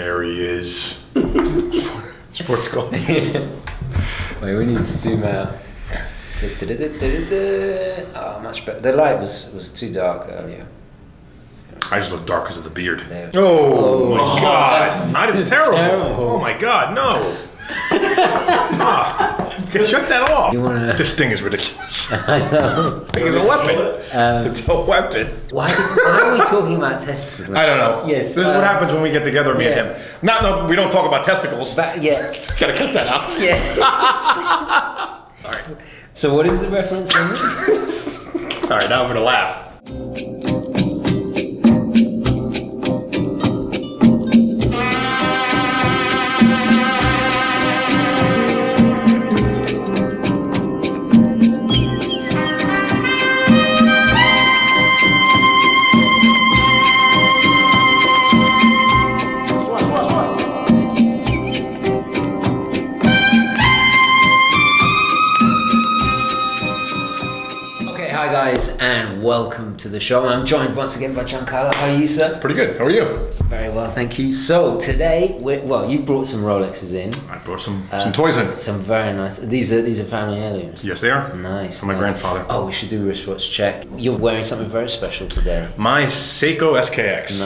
There he is. Sports call. Wait, we need to zoom out. Oh, much better. The light was too dark earlier. I just look dark because of the beard. There. Oh my God! That is terrible. terrible. Oh my God! No. Shut that off. You wanna? This thing is ridiculous. I know. This thing is a weapon. It's a weapon. Why are we talking about testicles? I don't know. Yes. This is what happens when we get together, me and yeah. him. No, we don't talk about testicles. Yeah. Gotta cut that out. Yeah. All right. So what is the reference? All right. Now I'm gonna laugh. And welcome to the show. I'm joined once again by Giancarlo. How are you, sir? Pretty good. How are you? Very well, thank you. So today, you brought some Rolexes in. I brought some toys in. Some very nice. These are family heirlooms. Yes, they are. Nice. From my grandfather. Oh, we should do a wristwatch check. You're wearing something very special today. My Seiko SKX.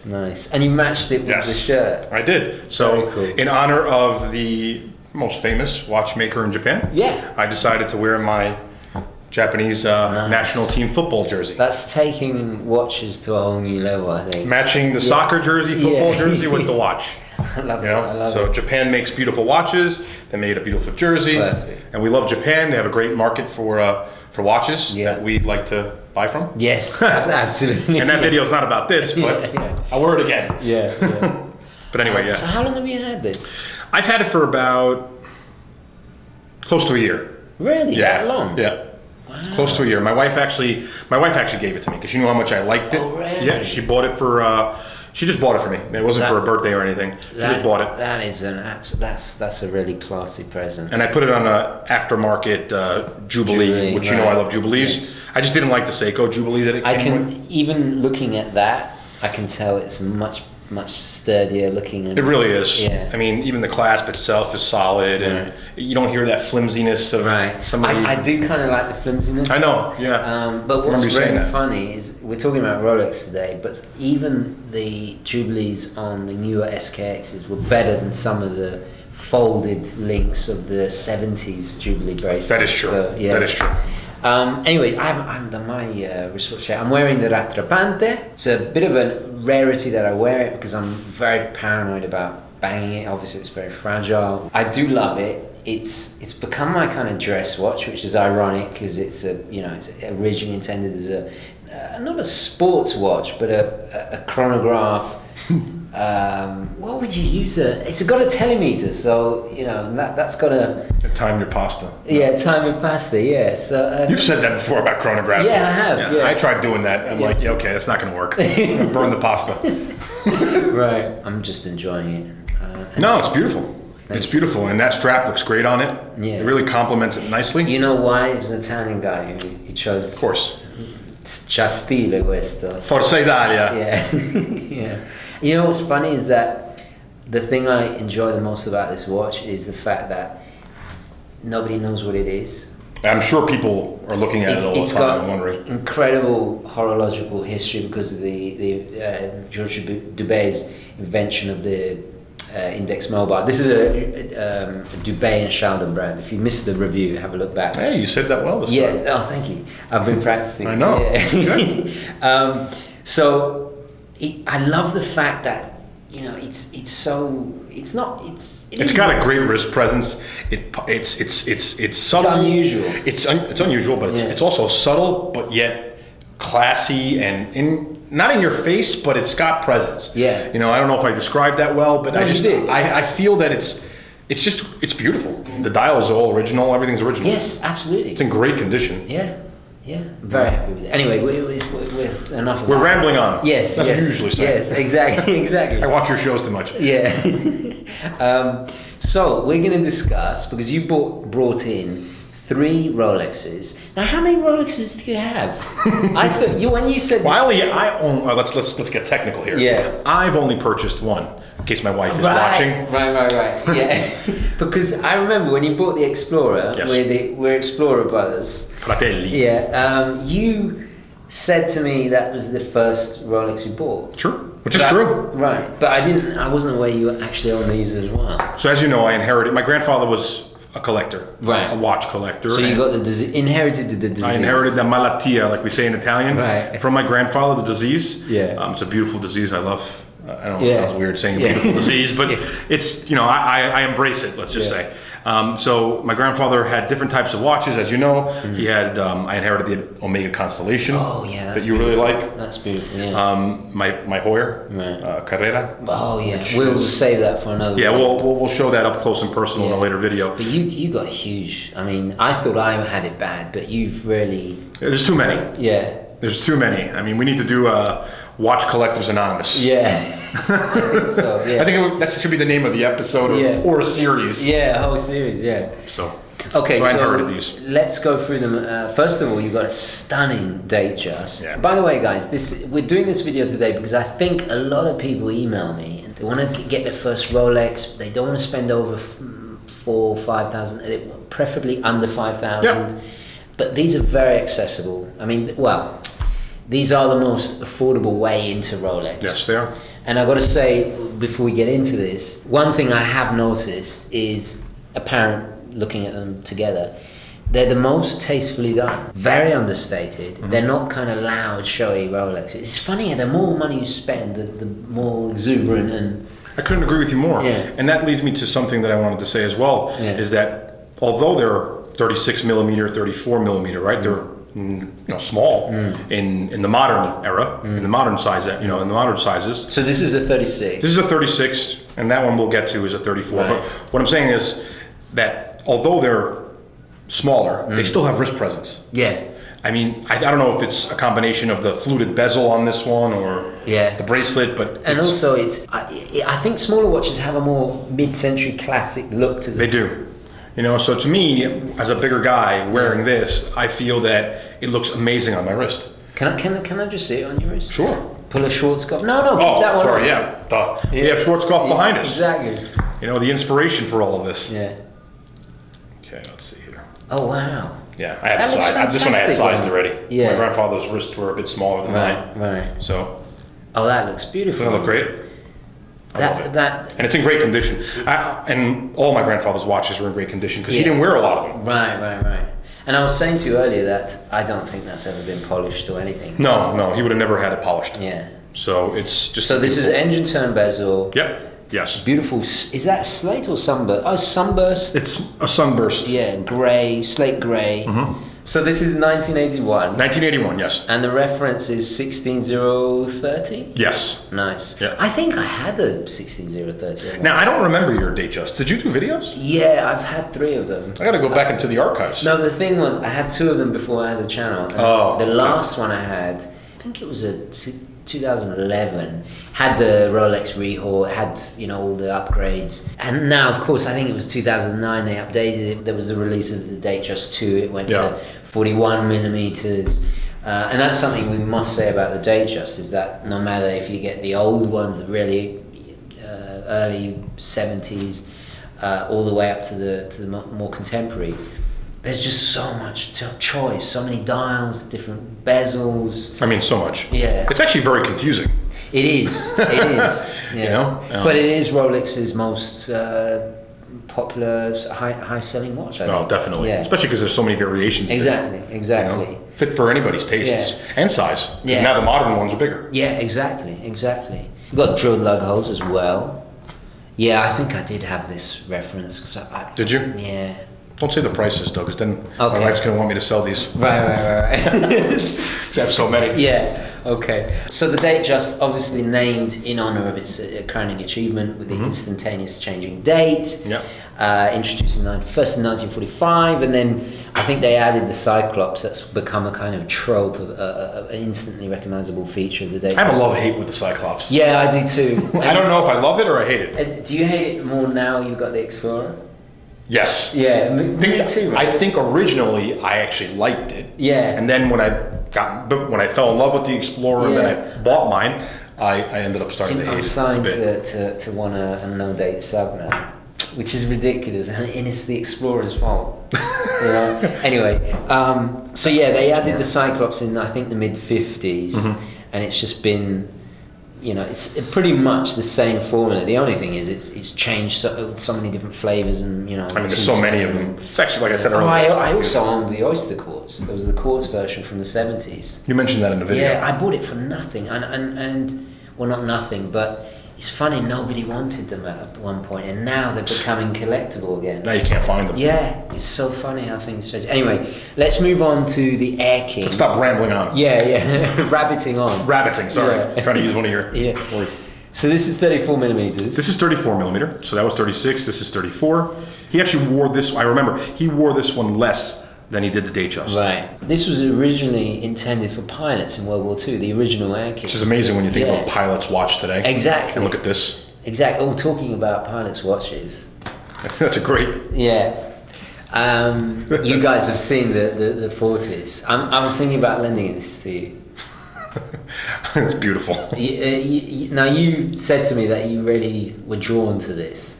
Nice. And you matched it with the shirt. I did. So, cool. In honor of the most famous watchmaker in Japan, I decided to wear my Japanese national team football jersey. That's taking watches to a whole new level, I think. Matching the soccer jersey, football jersey with the watch. I love it. So Japan makes beautiful watches. They made a beautiful jersey. Perfect. And we love Japan. They have a great market for watches that we'd like to buy from. Yes, absolutely. And that video is not about this, but I'll wear it again. Yeah. But anyway, So how long have you had this? I've had it for about close to a year. Really? That long? Yeah. Wow. Close to a year. My wife actually gave it to me because she knew how much I liked it. Oh, really? Yeah, she bought it for. She just bought it for me. It wasn't for a birthday or anything. She just bought it. That is that's a really classy present. And I put it on a aftermarket Jubilee, which you know I love Jubilees. Yes. I just didn't like the Seiko Jubilee that it came with. Even looking at that, I can tell it's much sturdier looking. It really is. Yeah. I mean, even the clasp itself is solid, and you don't hear that flimsiness of somebody. I do kind of like the flimsiness. I know, yeah. But what's very funny is we're talking about Rolex today, but even the Jubilees on the newer SKXs were better than some of the folded links of the 70s Jubilee bracelets. That is true. So, yeah. That is true. Anyway, I haven't done my wristwatch yet. I'm wearing the Rattrapante. It's a bit of a rarity that I wear it because I'm very paranoid about banging it. Obviously, it's very fragile. I do love it. It's become my kind of dress watch, which is ironic because it's originally intended as not a sports watch, but a chronograph. What would you use it's got a telemeter, so that's got a time your pasta. Yeah, time your pasta. Yeah. So you've said that before about chronographs. Yeah, I have. Yeah. I tried doing that. I'm like, okay, that's not going to work. I'm gonna burn the pasta. Right. I'm just enjoying it. No, it's beautiful. It's beautiful, and that strap looks great on it. Yeah. It really complements it nicely. You know why? It was an Italian guy who chose. Of course. C'ha stile questo. Forza Italia. Yeah. Yeah. You know what's funny is that the thing I enjoy the most about this watch is the fact that nobody knows what it is. I'm sure people are looking at it all the time and wondering. It's got incredible horological history because of the George Dubé's invention of the Index Mobile. This is a Dubé and Sheldon brand. If you missed the review, have a look back. Hey, you said that well this time. Oh, thank you. I've been practicing. I know. Yeah. I love the fact that it's got a great wrist presence. It's subtle. Unusual. It's unusual, but it's also subtle, but yet classy and not in your face, but it's got presence. Yeah. I don't know if I described that well, but no, I feel that it's beautiful. The dial is all original. Everything's original. Yes, absolutely. It's in great condition. Yeah. I'm very happy with it. Anyway, we're enough of We're that. rambling on. Yes. That's what you usually say. Yes, exactly. I watch your shows too much. Yeah. So we're going to discuss, because you brought in 3 Rolexes. Now, how many Rolexes do you have? I thought when you said. Well, I own. Let's get technical here. Yeah. I've only purchased one, in case my wife is watching. Right. Yeah. Because I remember when you bought the Explorer, we're Explorer brothers. Fratelli. Yeah. You said to me that was the first Rolex you bought. True. Which is true. Right. But I wasn't aware you actually own these as well. So as you know, I inherited. My grandfather was a collector, a watch collector. So you got inherited the disease. I inherited the malattia, like we say in Italian, from my grandfather. The disease. Yeah. It's a beautiful disease. I love. I don't know. It sounds weird saying beautiful disease, but it's I embrace it. Let's just say. So my grandfather had different types of watches, as you know. He had. I inherited the Omega Constellation. Oh yeah, that you really like. That's beautiful. Yeah. My Hoyer, Carrera. Oh yeah, we'll save that for another. Yeah, we'll show that up close and personal in a later video. But you got huge. I mean, I thought I had it bad, but you've really. There's too many. Yeah. There's too many. I mean, we need to do Watch Collectors Anonymous. Yeah. I think so. Yeah. I think that should be the name of the episode or a series. Yeah, a whole series. Yeah. So I inherited these. Let's go through them. First of all, you've got a stunning DateJust. Yeah. By the way, guys, we're doing this video today because I think a lot of people email me and they want to get their first Rolex. But they don't want to spend over 4,000 or 5,000, preferably under 5,000. Yeah. But these are very accessible. I mean, these are the most affordable way into Rolex. Yes, they are. And I've got to say, before we get into this, one thing I have noticed is apparent looking at them together. They're the most tastefully done, very understated. Mm-hmm. They're not kind of loud, showy Rolex. It's funny, the more money you spend, the more exuberant and... I couldn't agree with you more. Yeah. And that leads me to something that I wanted to say as well, is that although they're 36 millimeter, 34 millimeter, right? They're small in the modern era, in the modern size, in the modern sizes. So this is a 36. This is a 36, and that one we'll get to is a 34. Right. But what I'm saying is that although they're smaller, they still have wrist presence. Yeah. I mean, I don't know if it's a combination of the fluted bezel on this one or the bracelet, but also I think smaller watches have a more mid-century classic look to them. They do. So to me, as a bigger guy wearing this, I feel that it looks amazing on my wrist. Can I just see it on your wrist? Sure. Pull a Schwarzkopf. No, keep that one. Sorry, we have Schwarzkopf behind us. Exactly. The inspiration for all of this. Yeah. Okay, let's see here. Oh wow. Yeah, I had size. This one I had sized already. Yeah. My grandfather's wrists were a bit smaller than mine. Right. So. Oh, that looks beautiful. Doesn't it look great? I love it. And it's in great condition. And all my grandfather's watches were in great condition because he didn't wear a lot of them. Right. And I was saying to you earlier that I don't think that's ever been polished or anything. No, he would have never had it polished. Yeah. So it's just. So this is engine turn bezel. Yep. Yes. Beautiful. Is that slate or sunburst? Oh, sunburst. It's a sunburst. Yeah, grey, slate grey. Mm-hmm. So this is 1981. 1981, yes. And the reference is 16030? Yes. Nice. Yeah. I think I had a 16030. Now, I don't remember your DateJust. Did you do videos? Yeah, I've had 3 of them. I got to go back into the archives. No, the thing was, I had 2 of them before I had a channel. And the last one I had, I think it was a 2011, had the Rolex rehaul, had all the upgrades, and now of course I think it was 2009 they updated it. There was the release of the DateJust 2. It went to 41 millimeters, and that's something we must say about the DateJust, is that no matter if you get the old ones, the really early 70s, all the way up to the more contemporary, there's just so much choice, so many dials, different bezels. I mean, so much. Yeah. It's actually very confusing. It is. Yeah. But it is Rolex's most popular, high-selling watch, I think. Oh, definitely. Yeah. Especially because there's so many variations. Exactly. Fit for anybody's tastes and size. Because now the modern ones are bigger. Yeah, exactly. You've got drilled lug holes as well. Yeah, I think I did have this reference. Did you? Yeah. Don't say the prices though, because then my wife's going to want me to sell these. Right. I have so many. Yeah, okay. So the DateJust, obviously named in honor of its crowning achievement with the instantaneous changing date. Yeah. Introduced first in 1945, and then I think they added the cyclops. That's become a kind of trope of an instantly recognizable feature of the DateJust. I have a love-hate with the cyclops. Yeah, I do too. I don't know if I love it or I hate it. Do you hate it more now you've got the Explorer? Yes. Yeah, me too. Right? I think originally I actually liked it. Yeah. And then when I fell in love with the Explorer and then I bought mine, I ended up starting to hate it. I'm starting to want a no-date sub now, which is ridiculous, and it's the Explorer's fault. You know. Anyway, so yeah, they added the Cyclops in I think the mid-50s, and it's just been, you know, it's pretty much the same formula. The only thing is it's changed so many different flavors, and you know. I mean, there's so many of them. It's actually, like I said Oh, earlier. I also owned the Oyster quartz. There was the quartz version from the 70s. You mentioned that in the video. Yeah, I bought it for nothing, and well, not nothing, but it's funny, nobody wanted them at one point, and now they're becoming collectible again. Now you can't find them. Yeah, it's so funny how things change. Anyway, let's move on to the AirKing. Let's stop rambling on. Yeah, rabbiting on. Rabbiting, sorry. Yeah. Trying to use one of your words. So this is 34 millimeters. This is 34 millimeter, so that was 36, this is 34. He actually wore this, I remember, he wore this one less than he did the DateJust. Right. This was originally intended for pilots in World War II, the original AirKing. Which is amazing when you think about pilots' watch today. Exactly. And look at this. Exactly. Oh, talking about pilots' watches. That's a great... Yeah. You guys have seen the 40s. I was thinking about lending this to you. It's beautiful. Now, you said to me that you really were drawn to this.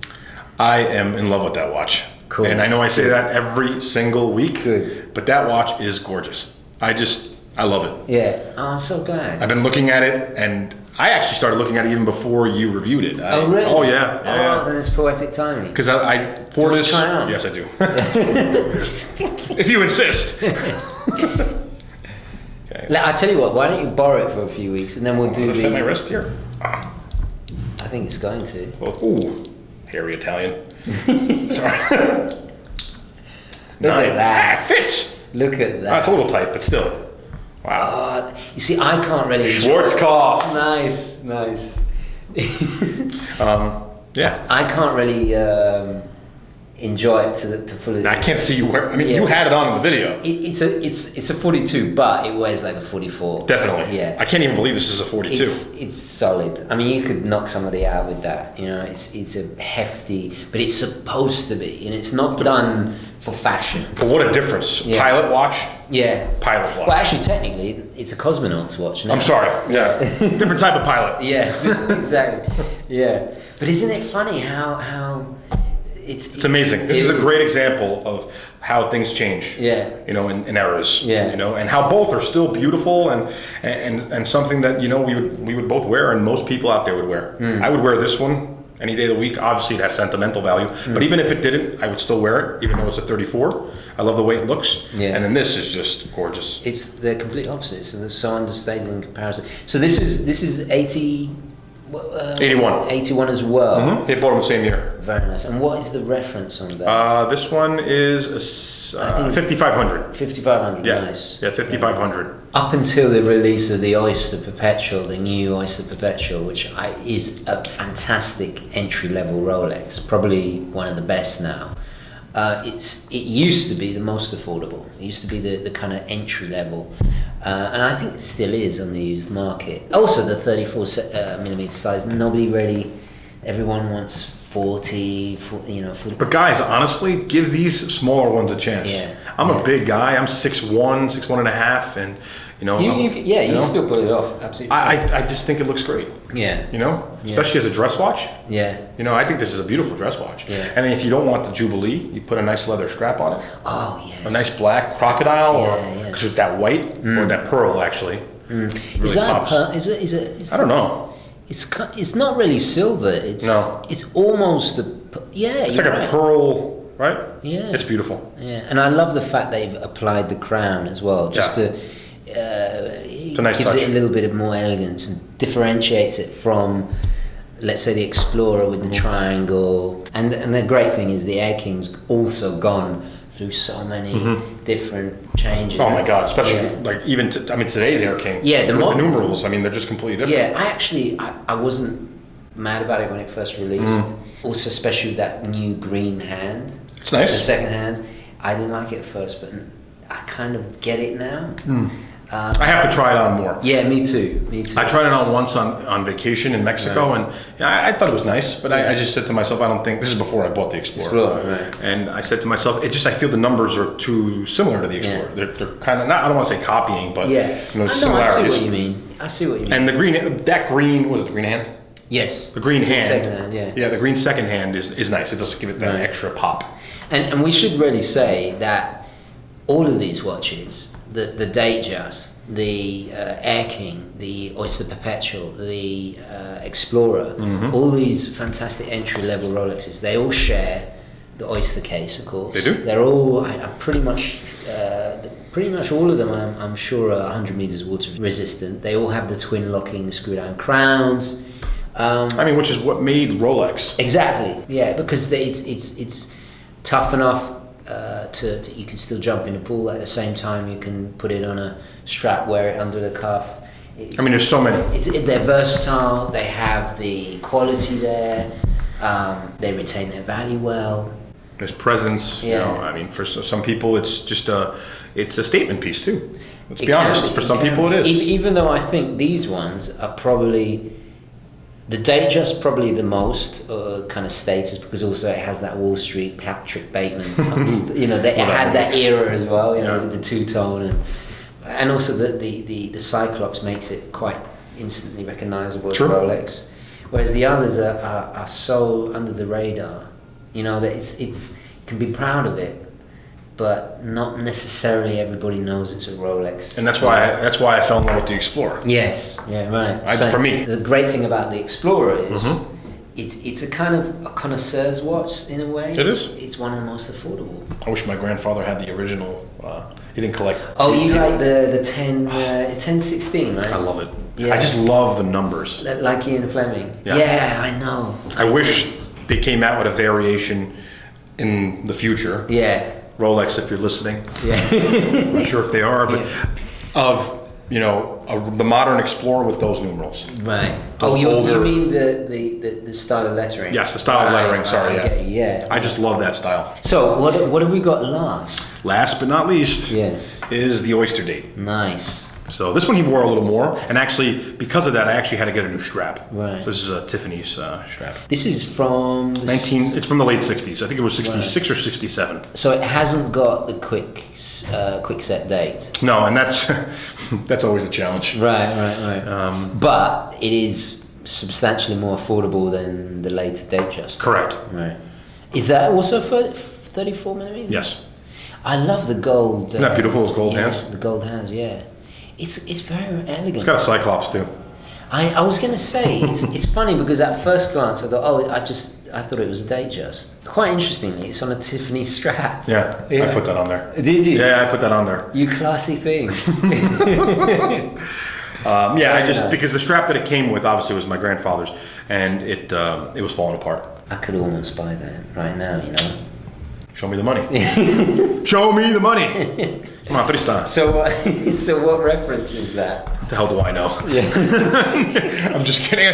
I am in love with that watch. Cool. And I know I say that every single week. Good. But that watch is gorgeous. I love it. Yeah. Oh, I'm so glad. I've been looking at it, and I actually started looking at it even before you reviewed it. Oh, really? Oh, yeah. Oh, then it's poetic timing. Because I for this... Try on? Yes, I do. If you insist. Okay. I tell you what, why don't you borrow it for a few weeks, and then we'll do Does it fit my wrist here? I think it's going to. Oh, ooh, hairy Italian. Sorry. Look at that. It fits. Look at that. It's a little tight, but still. Wow. You see, I can't really... Schwarzkopf. Nice. Yeah. I can't really enjoy it to full. I can't see you wear. I mean, you had it on in the video. It's a 42, but it wears like a 44. Definitely. Yeah. I can't even believe this is a 42. It's solid. I mean, you could knock somebody out with that. You know, it's a hefty, but it's supposed to be, and it's not done for fashion. But what a difference. Yeah. Pilot watch. Yeah. Pilot watch. Well, actually, technically, it's a cosmonaut's watch now. I'm sorry. Yeah. Different type of pilot. Yeah. Exactly. Yeah. But isn't it funny how it's amazing. This is a great example of how things change. Yeah. You know, in eras. Yeah. You know, and how both are still beautiful and something that, you know, we would both wear and most people out there would wear. I would wear this one any day of the week. Obviously it has sentimental value, but even if it didn't, I would still wear it, even though it's a 34. I love the way it looks. Yeah. And then this is just gorgeous. It's the complete opposite, so they're so understated in comparison. So this is 80 81. 81 as well. They bought them the same year. Very nice. And what is the reference on that? This one is I think 5500. 5500. Yeah. Nice. Yeah, 5500. Up until the release of the Oyster Perpetual, the new Oyster Perpetual, which is a fantastic entry-level Rolex, probably one of the best now. It used to be the most affordable. It used to be the kind of entry level, and I think it still is on the used market. Also, the 34 millimeter size. Everyone wants 40, 40. But guys, honestly, give these smaller ones a chance. Yeah. I'm a big guy. I'm 6'1", 6'1.5", and you know. You still pull it off. Absolutely. I just think it looks great. Yeah. You know, especially as a dress watch. Yeah. You know, I think this is a beautiful dress watch. Yeah. And then if you don't want the Jubilee, you put a nice leather strap on it. Oh yes. A nice black crocodile, because it's that white or that pearl actually. Really Is that pops. is it? I don't know. It's not really silver. It's almost It's like a pearl, right? Yeah. It's beautiful. Yeah, and I love the fact they've applied the crown as well, just to it's a nice gives touch. it a little bit of more elegance and differentiates it from, let's say, the Explorer with the triangle. And the great thing is the AirKing's also gone through so many different changes. Oh my God! Especially like even today's AirKing. Yeah, the numerals. I mean, they're just completely different. Yeah, I wasn't mad about it when it first released. Also, especially with that new green hand. It's nice. The second hand, I didn't like it at first, but I kind of get it now. I have to try it on more. Yeah, me too. I tried it on once on vacation in Mexico, and I thought it was nice, but I just said to myself, I don't think, this is before I bought the Explorer. Right. And I said to myself, I feel the numbers are too similar to the Explorer. Yeah. They're kind of, I don't want to say copying, but similarities. I see what you mean. And the green, that green, was it the green hand? Yes. The green hand. Second hand, yeah. Yeah, the green second hand is nice. It does give it that extra pop. And we should really say that all of these watches, the DateJust, the AirKing, the Oyster Perpetual, the Explorer, all these fantastic entry-level Rolexes, they all share the Oyster case, of course. They do? They're all, pretty much all of them, I'm sure, are 100 meters water resistant. They all have the twin locking screw-down crowns. Which is what made Rolex. Exactly, yeah, because it's tough enough to you can still jump in the pool at the same time. You can put it on a strap, wear it under the cuff. There's so many. They're versatile. They have the quality there. They retain their value well. There's presence. Yeah. For some people, it's just it's a statement piece too. Let's be honest. For some people, it is. Even though I think these ones are probably. The DateJust probably the most kind of status, because also it has that Wall Street Patrick Bateman, it had that era as well, with the two-tone, and also the cyclops makes it quite instantly recognizable as Rolex, whereas the others are so under the radar, that it's you can be proud of it, but not necessarily everybody knows it's a Rolex. And that's why I fell in love with the Explorer. Yes, yeah, right. For me, the great thing about the Explorer is it's a kind of a connoisseur's watch in a way. It is. It's one of the most affordable. I wish my grandfather had the original. He didn't collect. Oh, you like the 1016, right? I love it. Yeah. I just love the numbers. Like Ian Fleming. Yeah, I know. I wish they came out with a variation in the future. Yeah. Rolex, if you're listening. Yeah. I'm not sure if they are, but of the modern Explorer with those numerals. Right. You mean the style of lettering? Yes, the style of lettering. Sorry, yeah. I just love that style. So what have we got last? Last but not least, yes, is the OysterDate. Nice. So this one he wore a little more, and actually because of that, I actually had to get a new strap. Right. So this is a Tiffany's strap. This is from It's from the late '60s. I think it was '66 or '67. So it hasn't got the quick set date. No, and that's always a challenge. Right. But it is substantially more affordable than the later DateJust. Correct. Right. Is that also for 34 millimeters? Yes. I love the gold. Isn't that beautiful? Those gold hands. The gold hands, yeah. It's very elegant. It's got a cyclops too. I was going to say it's funny because at first glance I thought I thought it was a DateJust. Quite interestingly, it's on a Tiffany strap. Yeah, I put that on there. Did you? Yeah, I put that on there. You classy thing. Because the strap that it came with obviously was my grandfather's, and it was falling apart. I could almost buy that right now, Show me the money. Show me the money. Come on, Tristan. So what reference is that? What the hell do I know? Yeah. I'm just kidding.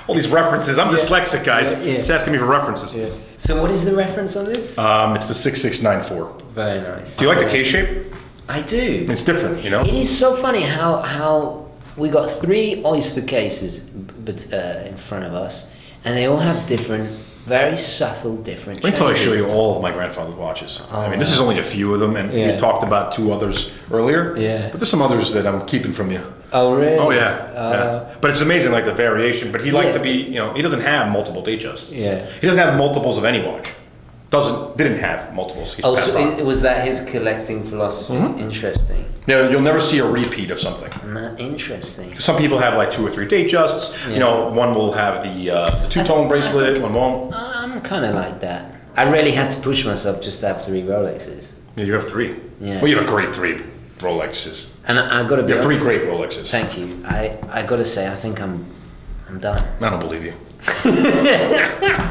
All these references. I'm dyslexic, guys. He's asking me for references. Yeah. So what is the reference on this? It's the 6694. Very nice. Do you like the case shape? I do. It's different, It is so funny how we got 3 Oyster cases in front of us, and they all have different. Very subtle, different. Wait until I show you all of my grandfather's watches. This is only a few of them, and we talked about 2 others earlier. Yeah. But there's some others that I'm keeping from you. Oh, really? Oh, yeah. But it's amazing, like the variation. But he liked to be, he doesn't have multiple DateJusts. Yeah. He doesn't have multiples of any watch. Didn't have multiples. Was that his collecting philosophy? Mm-hmm. Interesting. No, you'll never see a repeat of something. Interesting. Some people have like 2 or 3 DateJusts. Yeah. One will have the two-tone bracelet, one won't. I'm kind of like that. I really had to push myself just to have 3 Rolexes. Yeah, you have 3. Yeah. Well, you have a great 3 Rolexes. And I got to be. You have 3 great Rolexes. Thank you. I got to say, I think I'm done. I don't believe you.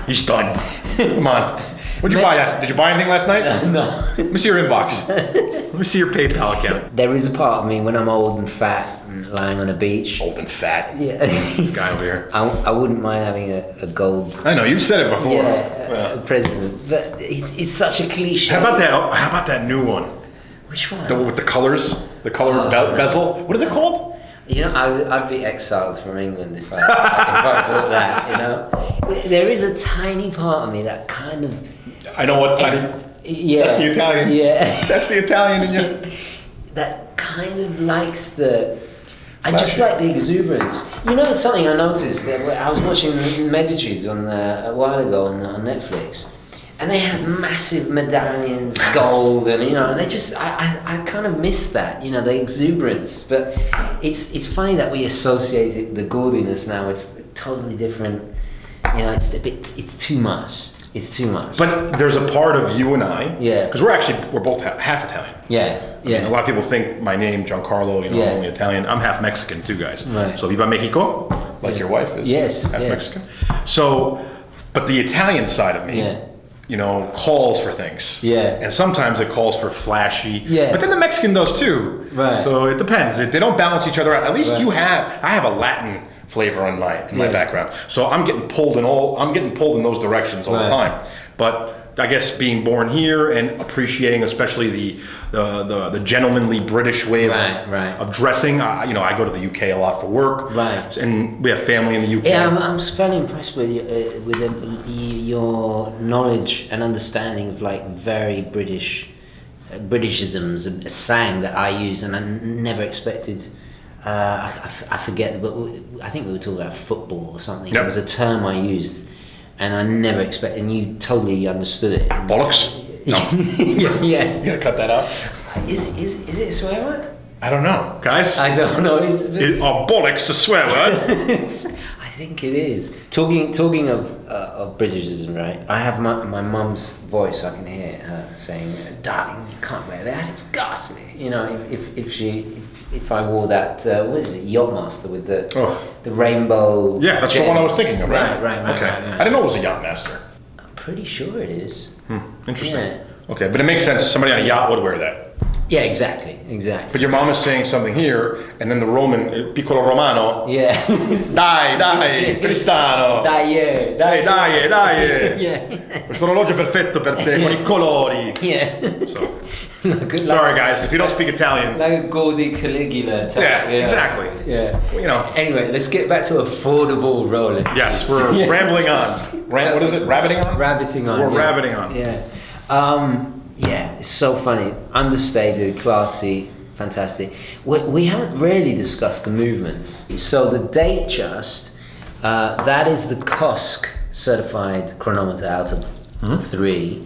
He's done. Come on. What'd you buy? Did you buy anything last night? No. Let me see your inbox. Let me see your PayPal account. There is a part of me when I'm old and fat and lying on a beach. Old and fat. Yeah. This guy over here. I wouldn't mind having a gold. I know, you've said it before. Yeah, president. But it's such a cliche. How about that new one? Which one? With the colors, the color bezel. What is it called? You know, I'd be exiled from England if I bought that. You know, there is a tiny part of me that kind of. I know what tiny. Yeah. That's the Italian. Yeah. That's the Italian in you. That kind of likes the. I just like the exuberance. You know, something I noticed that I was watching Medici's a while ago on Netflix, and they had massive medallions, gold, and and they just I kind of miss that, the exuberance. But it's funny that we associate it, the gaudiness now. It's totally different. It's too much. It's too much. But there's a part of you and I, because we're both half Italian. Yeah, yeah. I mean, a lot of people think my name, Giancarlo, I'm only Italian. I'm half Mexican too, guys. Right. So Viva Mexico, like your wife is half Mexican. So, but the Italian side of me, calls for things. Yeah. And sometimes it calls for flashy. Yeah. But then the Mexican does too. Right. So it depends. They don't balance each other out. At least I have a Latin flavor in my background. So I'm getting pulled in those directions all the time. But I guess being born here and appreciating especially the gentlemanly British way of dressing. I go to the UK a lot for work. Right. And we have family in the UK. Yeah, I'm fairly impressed with your knowledge and understanding of like very Britishisms, a slang that I use, and I never expected. I forget, but I think we were talking about football or something. Yep. It was a term I used, and I never expected, and you totally understood it. Bollocks? No. yeah. You gotta cut that out. Is it a swear word? I don't know, guys. I don't know. Bollocks a swear word? I think it is. Talking of Britishism, right? I have my mum's voice. I can hear her saying, "Darling, you can't wear that. It's ghastly." If I wore that, what is it, Yachtmaster with the rainbow? Yeah, that's the one I was thinking of. Right. Okay. Right. I didn't know it was a Yachtmaster. I'm pretty sure it is. Interesting. Yeah. Okay, but it makes sense. Somebody on a yacht would wear that. Yeah, exactly. But your mom is saying something here, and then the Roman, piccolo romano. Yeah. Dai, Cristano. Dai. Yeah. Questo orologio è perfetto per te, con I colori. Yeah. So. Sorry, guys, if you don't speak Italian. Like a gaudy Caligula type. Yeah, exactly. Yeah. Anyway, let's get back to affordable Rolex. Yes, we're rambling on. What is it? Rabbiting on? Rabbiting on. We're rabbiting on. Yeah. It's so funny. Understated, classy, fantastic. We haven't really discussed the movements. So the DateJust, that is the COSC certified chronometer out of 3.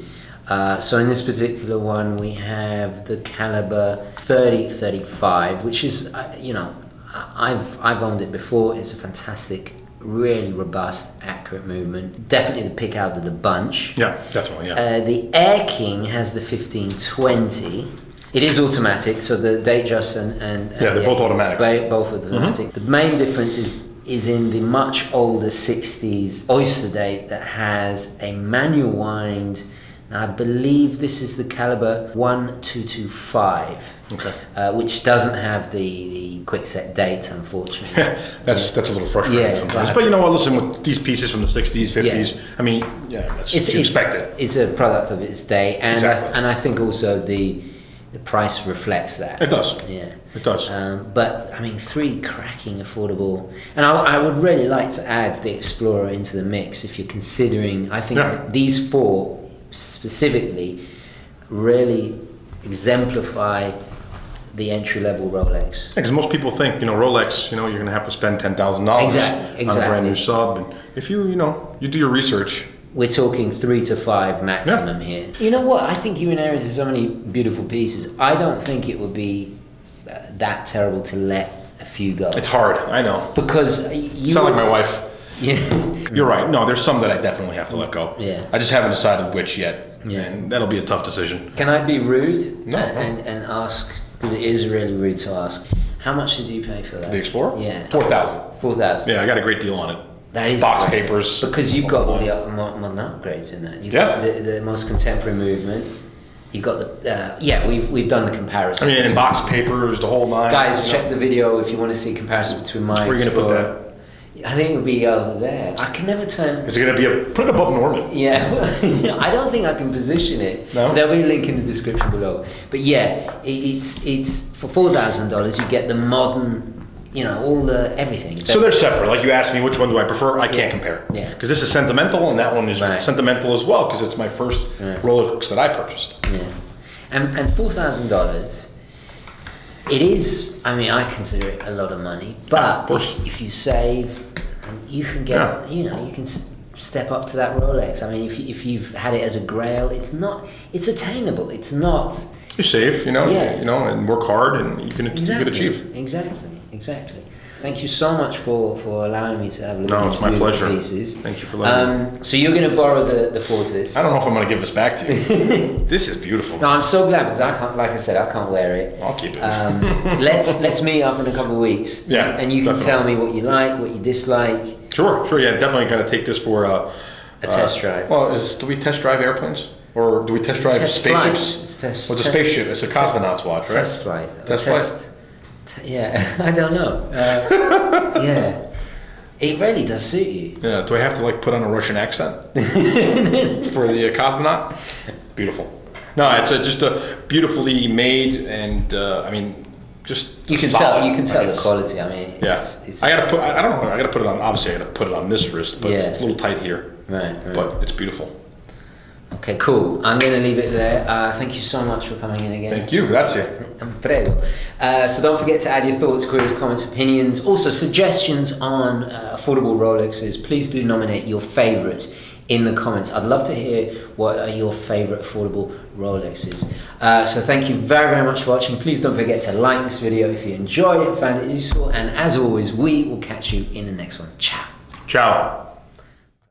So in this particular one, we have the caliber 3035, which is, I've owned it before. It's a fantastic, really robust, accurate movement. Definitely the pick out of the bunch. Yeah, definitely. Yeah. The AirKing has the 1520. It is automatic, so the DateJust and they're both automatic. Both automatic. The main difference is in the much older 60s OysterDate that has a manual wind. Now, I believe this is the caliber 1225, which doesn't have the quick set date, unfortunately. that's a little frustrating sometimes. But you know what? Listen, with these pieces from the 60s, 50s, I mean, that's expected. It's a product of its day, and exactly. I think also the price reflects that. It does. Yeah, it does. But I mean, 3 cracking affordable, and I would really like to add the Explorer into the mix if you're considering. I think these 4. Specifically, really exemplify the entry-level Rolex. Because most people think, Rolex, you're going to have to spend $10,000 exactly. on a brand new sub. And if you do your research. We're talking 3 to 5 maximum here. You know what? I think you inherited so many beautiful pieces. I don't think it would be that terrible to let a few go. It's hard, I know. Because you sound like my wife. Yeah. You're right. No, there's some that I definitely have to let go. Yeah. I just haven't decided which yet. Yeah. And that'll be a tough decision. Can I be rude? No. And ask, because it is really rude to ask, how much did you pay for that? The Explorer? Yeah. $4,000. $4,000. Yeah, I got a great deal on it. That is box great. papers. Because you've got all the modern upgrades in that. You've got the most contemporary movement. You got the we've done the comparison. I mean, in box papers, the whole 9. Guys, check the video if you want to see comparison between my. Where are you going to put that? I think it'll be over there. I can never turn. Is it going to be put it above Norman? Yeah, I don't think I can position it. No? There'll be a link in the description below. But yeah, it's for $4,000. You get the modern, you know, all the everything. So they're separate. Like you asked me, which one do I prefer? I can't compare. Yeah. Because this is sentimental, and that one is sentimental as well, because it's my first Rolex that I purchased. Yeah, and $4,000. It is. I mean, I consider it a lot of money. But if you save, you can get. You know, you can step up to that Rolex. I mean, if you've had it as a grail, it's not. It's attainable. It's not. You save, you know, and work hard, and you can achieve. Exactly. Thank you so much for allowing me to have a look at these it's my pleasure. pieces. Thank you for letting me. So you're going to borrow the Fortis. I don't know if I'm going to give this back to you. This is beautiful. No, I'm so glad because I can't. Like I said, I can't wear it. I'll keep it. Let's meet up in a couple of weeks. Yeah, and you can tell me what you like, what you dislike. Sure. Yeah, definitely going to take this for a test drive. Well, do we test drive airplanes? Or do we test drive spaceships? It's a spaceship. It's a cosmonaut's watch, right? Test flight. Test flight? Yeah, I don't know. Yeah, it really does suit you. Yeah. Do I have to like put on a Russian accent for the cosmonaut? Beautiful. No, it's just a beautifully made, and I mean, just you can solid. You can tell the quality. I mean, it's I gotta put. I don't know. I gotta put it on. Obviously, I gotta put it on this wrist, but it's a little tight here. Right. But it's beautiful. Okay, cool. I'm going to leave it there. Thank you so much for coming in again. Thank you. Grazie. Prego. So don't forget to add your thoughts, queries, comments, opinions. Also, suggestions on affordable Rolexes. Please do nominate your favorites in the comments. I'd love to hear what are your favorite affordable Rolexes. So thank you very, very much for watching. Please don't forget to like this video if you enjoyed it and found it useful. And as always, we will catch you in the next one. Ciao. Ciao.